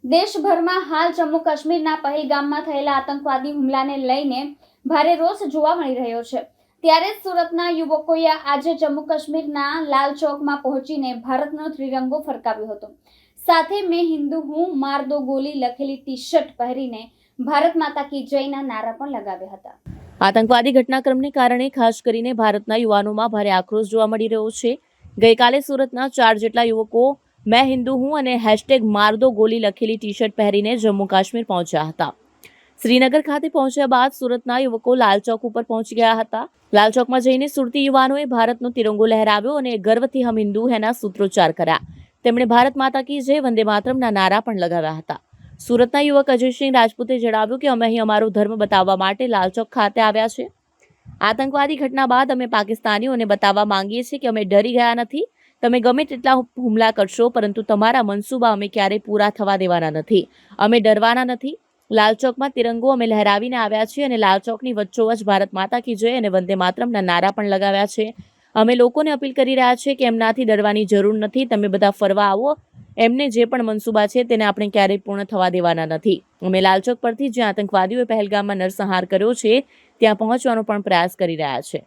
દેશભરમાં હાલ જમ્મુ કાશ્મીરના પહેલગામમાં થયેલા આતંકવાદી હુમલાને લઈને ભારે રોષ જોવા મળી રહ્યો છે। ત્યારે જ સુરતના યુવકોએ આજે જમ્મુ કાશ્મીરના લાલ ચોકમાં પહોંચીને ભારતનો ત્રિરંગો ફરકાવ્યો હતો। સાથે મેં હિન્દુ હું માર દો ગોલી લખેલી ટી-શર્ટ પહેરીને ભારત માતા કી જયના નારા પણ લગાવ્યા હતા। આતંકવાદી ઘટનાક્રમને કારણે ખાસ કરીને ભારતના યુવાનોમાં ભારે આક્રોશ જોવા મળી રહ્યો છે। ગઈકાલે સુરતના 4 જેટલા યુવકો મેં હિન્દુ હું અને #માર દો ગોલી લખેલી ટી-શર્ટ પહેરીને જમ્મુ કાશ્મીર પહોંચ્યા હતા। શ્રીનગર ખાતે પહોંચ્યા બાદ સુરતના યુવકો લાલ ચોક ઉપર પહોંચી ગયા હતા। લાલ ચોકમાં જઈને સુરતી યુવાનોએ ભારતનો તિરંગો લહેરાવ્યો અને ગર્વથી હમ હિન્દુ હેના સૂત્રોચ્ચાર કર્યા। તેમણે ભારત માતા કી જય, વંદે માતરમના નારા પણ લગાવ્યા હતા। સુરતના યુવક અજયસિંહ રાજપૂતે જણાવ્યું કે અમે અહીં અમારો ધર્મ બતાવવા માટે લાલ ચોક ખાતે આવ્યા છે। આતંકવાદી ઘટના બાદ અમે પાકિસ્તાનીઓને બતાવવા માંગીએ છીએ કે અમે ડરી ગયા નથી। તમે ગમે તેટલા હુમલા કરશો, પરંતુ તમારા મનસૂબા અમે ક્યારેય પૂરા થવા દેવાના નથી। અમે ડરવાના નથી। લાલ ચોકમાં તિરંગો અમે લહેરાવીને આવ્યા છીએ અને લાલ ચોકની વચ્ચોવચ્ચ ભારત માતા કી જય અને વંદે માતરમના નારા પણ લગાવ્યા છે। અમે લોકોને અપીલ કરી રહ્યા છીએ કે એમનાથી ડરવાની જરૂર નથી। તમે બધા ફરવા આવો, એમને જે પણ મનસૂબા છે તેને આપણે ક્યારેય પૂર્ણ થવા દેવાના નથી। અમે લાલ ચોક પરથી જ્યાં આતંકવાદીઓએ પહેલગામમાં નરસંહાર કર્યો છે ત્યાં પહોંચવાનો પણ પ્રયાસ કરી રહ્યા છે।